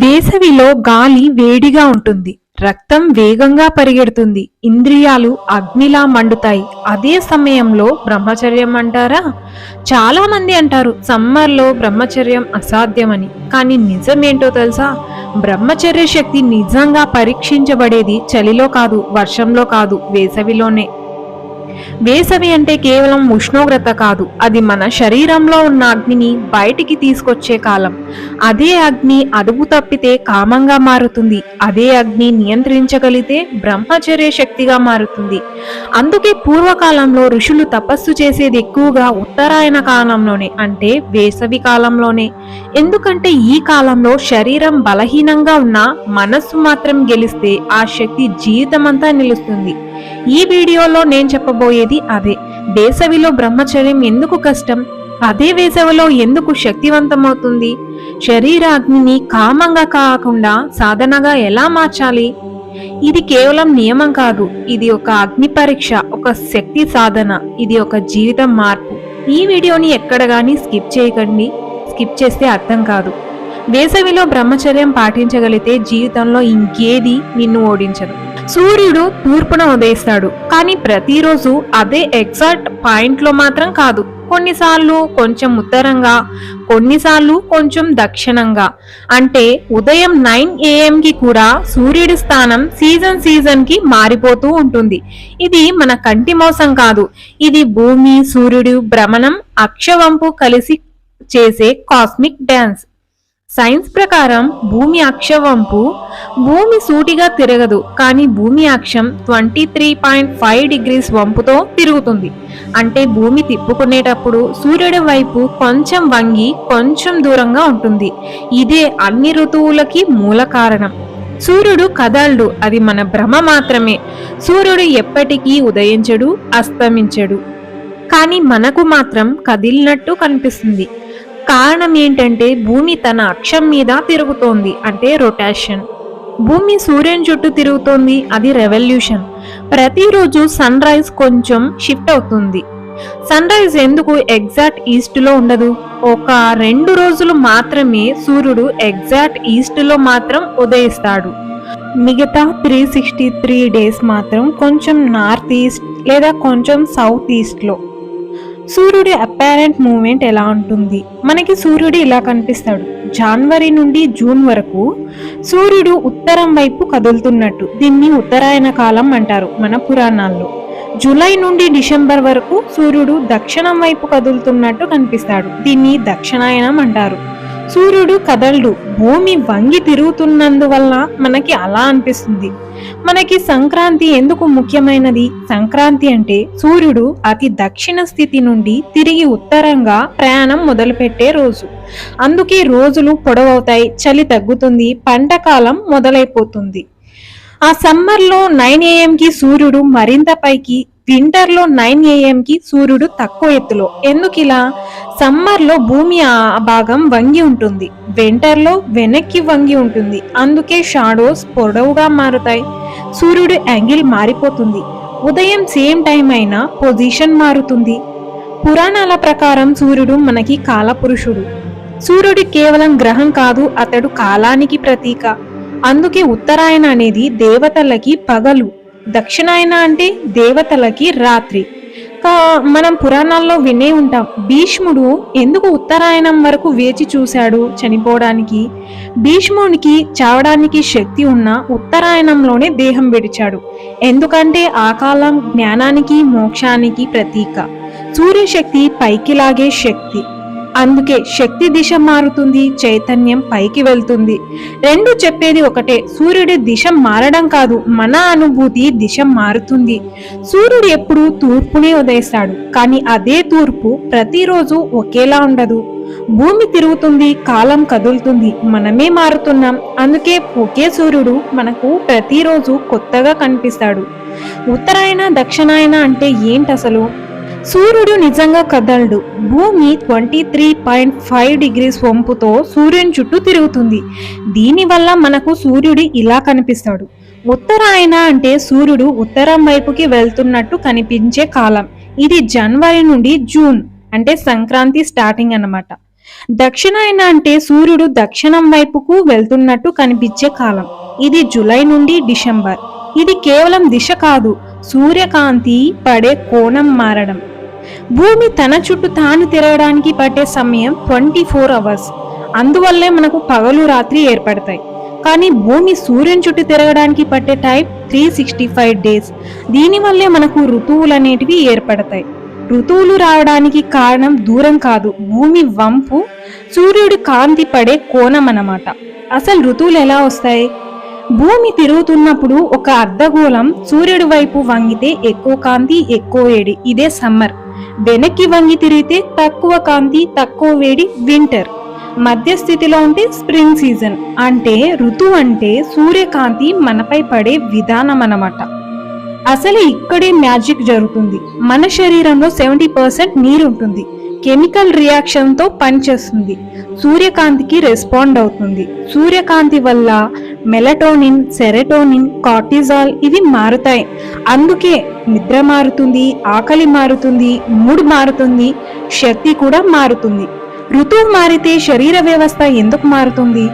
వేసవిలో గాలి వేడిగా ఉంటుంది. రక్తం వేగంగా పరిగెడుతుంది. ఇంద్రియాలు అగ్నిలా మండుతాయి. అదే సమయంలో బ్రహ్మచర్యం అంటారా? చాలా మంది అంటారు సమ్మర్లో బ్రహ్మచర్యం అసాధ్యమని. కానీ నిజమేంటో తెలుసా? బ్రహ్మచర్య శక్తి నిజంగా పరీక్షించబడేది చలిలో కాదు, వర్షంలో కాదు, వేసవిలోనే. వేసవి అంటే కేవలం ఉష్ణోగ్రత కాదు, అది మన శరీరంలో ఉన్న అగ్నిని బయటికి తీసుకొచ్చే కాలం. అదే అగ్ని అదుపు తప్పితే కామంగా మారుతుంది. అదే అగ్ని నియంత్రించగలిగితే బ్రహ్మచర్య శక్తిగా మారుతుంది. అందుకే పూర్వకాలంలో ఋషులు తపస్సు చేసేది ఎక్కువగా ఉత్తరాయణ కాలంలోనే, అంటే వేసవి కాలంలోనే. ఎందుకంటే ఈ కాలంలో శరీరం బలహీనంగా ఉన్నా మనస్సు మాత్రం గెలిస్తే ఆ శక్తి జీవితమంతా నిలుస్తుంది. ఈ వీడియోలో నేను చెప్పబోయేది అదే. వేసవిలో బ్రహ్మచర్యం ఎందుకు కష్టం? అదే వేసవిలో ఎందుకు శక్తివంతమవుతుంది? శరీర అగ్నిని కామంగా కాకుండా సాధనగా ఎలా మార్చాలి? ఇది కేవలం నియమం కాదు, ఇది ఒక అగ్ని పరీక్ష, ఒక శక్తి సాధన, ఇది ఒక జీవితం మార్పు. ఈ వీడియోని ఎక్కడ గానీ స్కిప్ చేయకండి. స్కిప్ చేస్తే అర్థం కాదు. వేసవిలో బ్రహ్మచర్యం పాటించగలిగితే జీవితంలో ఇంకేది నిన్ను ఓడించదు. సూర్యుడు తూర్పున ఉదయిస్తాడు, కానీ ప్రతిరోజు అదే ఎగ్జాక్ట్ పాయింట్లో మాత్రం కాదు. కొన్నిసార్లు కొంచెం ఉత్తరంగా, కొన్నిసార్లు కొంచెం దక్షిణంగా. అంటే ఉదయం 9 AM కి కూడా సూర్యుడి స్థానం సీజన్ కి మారిపోతూ ఉంటుంది. ఇది మన కంటి మోసం కాదు, ఇది భూమి సూర్యుడు భ్రమణం అక్షవంపు కలిసి చేసే కాస్మిక్ డాన్స్. సైన్స్ ప్రకారం భూమి అక్షవంపు, భూమి సూటిగా తిరగదు, కానీ భూమి అక్షం 23.5 degrees వంపుతో తిరుగుతుంది. అంటే భూమి తిప్పుకునేటప్పుడు సూర్యుడి వైపు కొంచెం వంగి కొంచెం దూరంగా ఉంటుంది. ఇదే అన్ని ఋతువులకి మూల కారణం. సూర్యుడు కదలడు, అది మన భ్రమ మాత్రమే. సూర్యుడు ఎప్పటికీ ఉదయించడు, అస్తమించడు, కానీ మనకు మాత్రం కదిలినట్టు కనిపిస్తుంది. కారణం ఏంటంటే భూమి తన అక్షం మీద తిరుగుతోంది, అంటే రొటేషన్. భూమి సూర్యుని చుట్టూ తిరుగుతోంది, అది రెవల్యూషన్. ప్రతిరోజు సన్ రైజ్ కొంచెం షిఫ్ట్ అవుతుంది. సన్ రైజ్ ఎందుకు ఎగ్జాక్ట్ ఈస్ట్ లో ఉండదు? ఒక 2 రోజులు మాత్రమే సూర్యుడు ఎగ్జాక్ట్ ఈస్ట్ లో మాత్రం ఉదయిస్తాడు. మిగతా 363 days మాత్రం కొంచెం నార్త్ ఈస్ట్ లేదా కొంచెం సౌత్ ఈస్ట్ లో. సూర్యుడి అపారెంట్ మూవ్మెంట్ ఎలా ఉంటుంది? మనకి సూర్యుడు ఇలా కనిపిస్తాడు. జనవరి నుండి జూన్ వరకు సూర్యుడు ఉత్తరం వైపు కదులుతున్నట్టు. దీన్ని ఉత్తరాయణ కాలం అంటారు మన పురాణాల్లో. జూలై నుండి డిసెంబర్ వరకు సూర్యుడు దక్షిణం వైపు కదులుతున్నట్టు కనిపిస్తాడు. దీన్ని దక్షిణాయనం అంటారు. సూర్యుడు కదలడు, భూమి వంగి తిరుగుతున్నందువల్ల మనకి అలా అనిపిస్తుంది. మనకి సంక్రాంతి ఎందుకు ముఖ్యమైనది? సంక్రాంతి అంటే సూర్యుడు అతి దక్షిణ స్థితి నుండి తిరిగి ఉత్తరంగా ప్రయాణం మొదలుపెట్టే రోజు. అందుకే రోజులు పొడవవుతాయి, చలి తగ్గుతుంది, పంట కాలం మొదలైపోతుంది. ఆ సమ్మర్లో 9 AM కి సూర్యుడు మరింత పైకి, వింటర్లో 9 AM కి సూర్యుడు తక్కువ ఎత్తులో. ఎందుకు ఇలా? సమ్మర్లో భూమి ఆ భాగం వంగి ఉంటుంది, వింటర్లో వెనక్కి వంగి ఉంటుంది. అందుకే షాడోస్ పొడవుగా మారుతాయి, సూర్యుడు యాంగిల్ మారిపోతుంది. ఉదయం సేమ్ టైం అయినా పొజిషన్ మారుతుంది. పురాణాల ప్రకారం సూర్యుడు మనకి కాలపురుషుడు. సూర్యుడు కేవలం గ్రహం కాదు, అతడు కాలానికి ప్రతీక. అందుకే ఉత్తరాయణ అనేది దేవతలకి పగలు, దక్షిణాయన అంటే దేవతలకి రాత్రి. మనం పురాణాల్లో వినే ఉంటాం, భీష్ముడు ఎందుకు ఉత్తరాయణం వరకు వేచి చూశాడు చనిపోవడానికి? భీష్మునికి చావడానికి శక్తి ఉన్న ఉత్తరాయణంలోనే దేహం విడిచాడు. ఎందుకంటే ఆ కాలం జ్ఞానానికి మోక్షానికి ప్రతీక. సూర్యశక్తి పైకి లాగే శక్తి. అందుకే శక్తి దిశ మారుతుంది, చైతన్యం పైకి వెళ్తుంది. రెండు చెప్పేది ఒకటే, సూర్యుడి దిశ మారడం కాదు, మన అనుభూతి దిశ మారుతుంది. సూర్యుడు ఎప్పుడు తూర్పునే ఉదయిస్తాడు, కానీ అదే తూర్పు ప్రతిరోజు ఒకేలా ఉండదు. భూమి తిరుగుతుంది, కాలం కదులుతుంది, మనమే మారుతున్నాం. అందుకే ఒకే సూర్యుడు మనకు ప్రతిరోజు కొత్తగా కనిపిస్తాడు. ఉత్తరాయణ దక్షిణాయన అంటే ఏంటసలు? సూర్యుడు నిజంగా కదలడు. భూమి 23.5 degrees వంపుతో సూర్యుని చుట్టూ తిరుగుతుంది. దీనివల్ల మనకు సూర్యుడు ఇలా కనిపిస్తాడు. ఉత్తరాయణ అంటే సూర్యుడు ఉత్తరం వైపుకి వెళ్తున్నట్టు కనిపించే కాలం. ఇది జనవరి నుండి జూన్, అంటే సంక్రాంతి స్టార్టింగ్ అన్నమాట. దక్షిణాయన అంటే సూర్యుడు దక్షిణం వైపుకు వెళ్తున్నట్టు కనిపించే కాలం. ఇది జూలై నుండి డిసెంబర్. ఇది కేవలం దిశ కాదు, సూర్యకాంతి పడే కోణం మారడం. భూమి తన చుట్టూ తాను తిరగడానికి పట్టే సమయం 24 అవర్స్. అందువల్లే మనకు పగలు రాత్రి ఏర్పడతాయి. కానీ భూమి సూర్యుని చుట్టూ తిరగడానికి పట్టే టైం 365 డేస్. దీనివల్లే మనకు ఋతువులు అనేటివి ఏర్పడతాయి. ఋతువులు రావడానికి కారణం దూరం కాదు, భూమి వంపు, సూర్యుడి కాంతి పడే కోణం అన్నమాట. అసలు ఋతువులు ఎలా వస్తాయి? భూమి తిరుగుతున్నప్పుడు ఒక అర్ధగోళం సూర్యుడి వైపు వంగితే ఎక్కువ కాంతి, ఎక్కువ వేడి, ఇదే సమ్మర్. వెనక్కి వంగి తిరిగితే తక్కువ కాంతి, తక్కువ వేడి, వింటర్. మధ్య స్థితిలో ఉంటే స్ప్రింగ్ సీజన్. అంటే ఋతువు అంటే సూర్యకాంతి మనపై పడే విధానం అన్నమాట. అసలు ఇక్కడే మ్యాజిక్ జరుగుతుంది. మన శరీరంలో 70% నీరు ఉంటుంది. కెమికల్ రియాక్షన్ తో పనిచేస్తుంది. సూర్యకాంతికి రెస్పాండ్ అవుతుంది. సూర్యకాంతి వల్ల మెలటోనిన్, సెరటోనిన్, కార్టిజాల్ ఇవి మారుతాయి. అందుకే నిద్ర మారుతుంది, ఆకలి మారుతుంది, మూడ్ మారుతుంది, శక్తి కూడా మారుతుంది. ఋతువు మారితే శరీర వ్యవస్థ ఎందుకు మారుతుంది?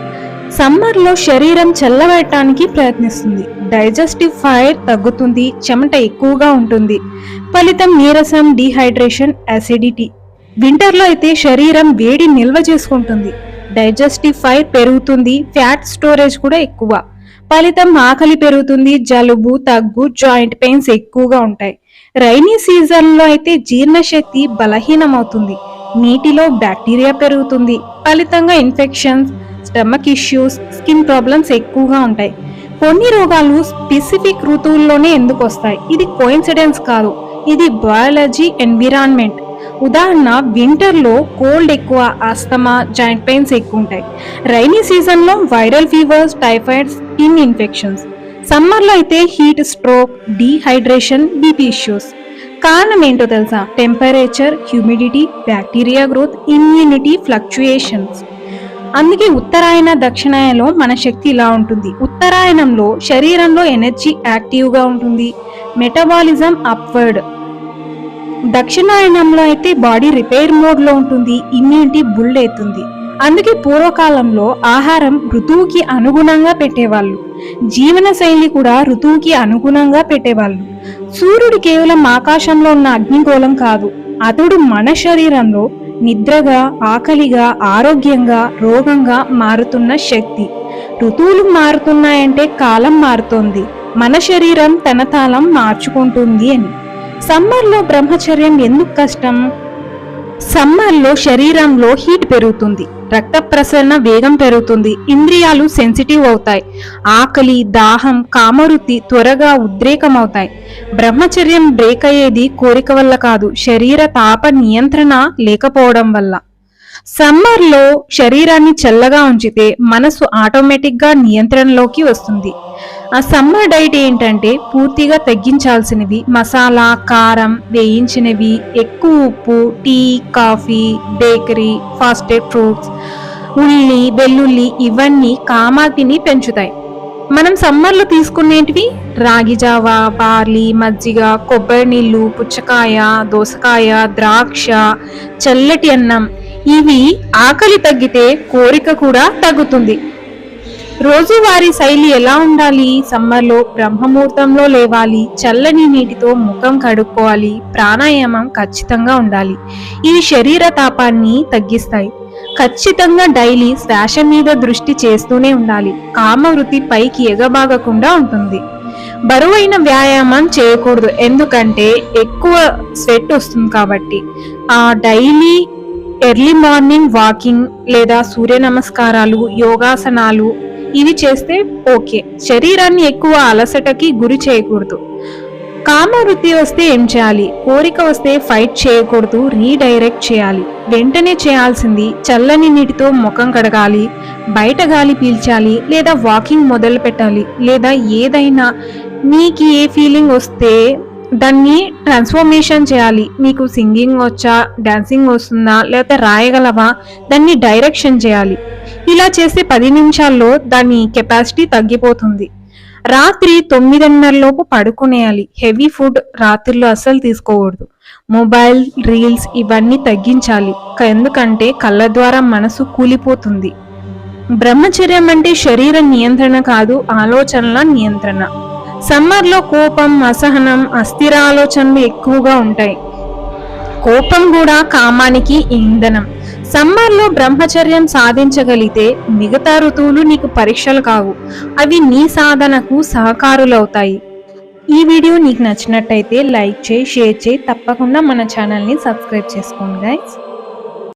సమ్మర్లో శరీరం చల్లబడటానికి ప్రయత్నిస్తుంది. డైజెస్టివ్ ఫైర్ తగ్గుతుంది, చెమట ఎక్కువగా ఉంటుంది. ఫలితం నీరసం, డీహైడ్రేషన్, అసిడిటీ. వింటర్లో అయితే శరీరం వేడి నిల్వ చేసుకుంటుంది. డైజెస్టివ్ ఫైర్ పెరుగుతుంది, ఫ్యాట్ స్టోరేజ్ కూడా ఎక్కువ. ఫలితం ఆకలి పెరుగుతుంది, జలుబు, దగ్గు, జాయింట్ పెయిన్స్ ఎక్కువగా ఉంటాయి. రైనీ సీజన్లో అయితే జీర్ణశక్తి బలహీనమవుతుంది. నీటిలో బ్యాక్టీరియా పెరుగుతుంది. ఫలితంగా infections, stomach issues, skin problems ఎక్కువగా ఉంటాయి. కొన్ని రోగాలు స్పెసిఫిక్ ఋతువుల్లోనే ఎందుకు వస్తాయి? ఇది కోయిన్సిడెన్స్ కాదు, ఇది బయాలజీ, ఎన్విరాన్మెంట్. ఉదాహరణ, వింటర్లో కోల్డ్ ఎక్కువ, ఆస్తమా, జాయింట్ పెయిన్స్ ఎక్కువ ఉంటాయి. రైనీ సీజన్లో viral fevers, typhoid, skin infections. సమ్మర్లో అయితే heat, stroke, dehydration, BP issues. కారణం ఏంటో తెలుసా? Temperature, humidity, bacteria growth, immunity fluctuations. అందుకే ఉత్తరాయణ, దక్షిణాయనంలో మన శక్తి ఇలా ఉంటుంది. ఉత్తరాయణంలో శరీరంలో ఎనర్జీ యాక్టివ్గా ఉంటుంది, మెటబాలిజం అప్వర్డ్. దక్షిణాయనంలో అయితే బాడీ రిపేర్ మోడ్లో ఉంటుంది, ఇమ్యూనిటీ బుల్డ్ అవుతుంది. అందుకే పూర్వకాలంలో ఆహారం ఋతువుకి అనుగుణంగా పెట్టేవాళ్ళు. జీవన శైలి కూడా ఋతువుకి అనుగుణంగా పెట్టేవాళ్ళు. సూర్యుడు కేవలం ఆకాశంలో ఉన్న అగ్నిగోళం కాదు, అతడు మన శరీరంలో నిద్రగా, ఆకలిగా, ఆరోగ్యంగా, రోగంగా మారుతున్న శక్తి. ఋతువులు మారుతున్నాయంటే కాలం మారుతోంది, మన శరీరం తన తాళం మార్చుకుంటుంది అని. సమ్మర్లో బ్రహ్మచర్యం ఎందుకు కష్టం? సమ్మర్లో శరీరంలో హీట్ పెరుగుతుంది, రక్త ప్రసరణ వేగం పెరుగుతుంది, ఇంద్రియాలు సెన్సిటివ్ అవుతాయి, ఆకలి, దాహం, కామవృత్తి త్వరగా ఉద్రేకం అవుతాయి. బ్రహ్మచర్యం బ్రేక్ అయ్యేది కోరిక వల్ల కాదు, శరీర తాప నియంత్రణ లేకపోవడం వల్ల. సమ్మర్లో శరీరాన్ని చల్లగా ఉంచితే మనసు ఆటోమేటిక్గా నియంత్రణలోకి వస్తుంది. ఆ సమ్మర్ డైట్ ఏంటంటే పూర్తిగా తగ్గించాల్సినవి మసాలా, కారం, వేయించినవి, ఎక్కువ ఉప్పు, tea, coffee, bakery, fasted fruits, ఉల్లి, వెల్లుల్లి ఇవన్నీ కామాగ్నిని పెంచుతాయి. మనం సమ్మర్లో తీసుకునేటివి రాగి జావా, బార్లీ, మజ్జిగ, కొబ్బరి నీళ్లు, పుచ్చకాయ, దోసకాయ, ద్రాక్ష, చల్లటి అన్నం. ఇవి ఆకలి తగ్గితే కోరిక కూడా తగ్గుతుంది. రోజువారీ శైలి ఎలా ఉండాలి? సమ్మర్లో బ్రహ్మముహూర్తంలో లేవాలి, చల్లని నీటితో ముఖం కడుక్కోవాలి, ప్రాణాయామం ఖచ్చితంగా ఉండాలి. ఇవి శరీర తాపాన్ని తగ్గిస్తాయి. ఖచ్చితంగా డైలీ శ్వాస మీద దృష్టి చేస్తూనే ఉండాలి. కామవృత్తి పైకి ఎగబాగకుండా ఉంటుంది. బరువైన వ్యాయామం చేయకూడదు, ఎందుకంటే ఎక్కువ స్వెట్ వస్తుంది కాబట్టి. డైలీ ఎర్లీ మార్నింగ్ వాకింగ్ లేదా సూర్య నమస్కారాలు, యోగాసనాలు ఇవి చేస్తే ఓకే. శరీరాన్ని ఎక్కువ అలసటకి గురి చేయకూడదు. కామవృత్తి వస్తే ఏం చేయాలి? కోరిక వస్తే ఫైట్ చేయకూడదు, రీడైరెక్ట్ చేయాలి. వెంటనే చేయాల్సింది చల్లని నీటితో ముఖం కడగాలి, బయట గాలి పీల్చాలి, లేదా వాకింగ్ మొదలు పెట్టాలి. లేదా ఏదైనా మీకు ఏ ఫీలింగ్ వస్తే దాన్ని ట్రాన్స్ఫర్మేషన్ చేయాలి. నీకు సింగింగ్ వచ్చా, డాన్సింగ్ వస్తుందా, లేకపోతే రాయగలవా, దాన్ని డైరెక్షన్ చేయాలి. ఇలా చేస్తే 10 నిమిషాల్లో దాని కెపాసిటీ తగ్గిపోతుంది. రాత్రి 9:30 లోపు పడుకునేయాలి. హెవీ ఫుడ్ రాత్రిలో అస్సలు తీసుకోకూడదు. మొబైల్, రీల్స్ ఇవన్నీ తగ్గించాలి. ఎందుకంటే కళ్ళ ద్వారా మనసు కూలిపోతుంది. బ్రహ్మచర్యం అంటే శరీర నియంత్రణ కాదు, ఆలోచనల నియంత్రణ. సమ్మర్లో కోపం, అసహనం, అస్థిర ఆలోచనలు ఎక్కువగా ఉంటాయి. కోపం కూడా కామానికి ఇంధనం. సమ్మర్లో బ్రహ్మచర్యం సాధించగలిగితే మిగతా ఋతువులు నీకు పరీక్షలు కావు, అవి నీ సాధనకు సహకారులవుతాయి. ఈ వీడియో నీకు నచ్చినట్టయితే లైక్ చేయి, షేర్ చేయి, తప్పకుండా మన ఛానల్ని సబ్స్క్రైబ్ చేసుకోండి గైస్.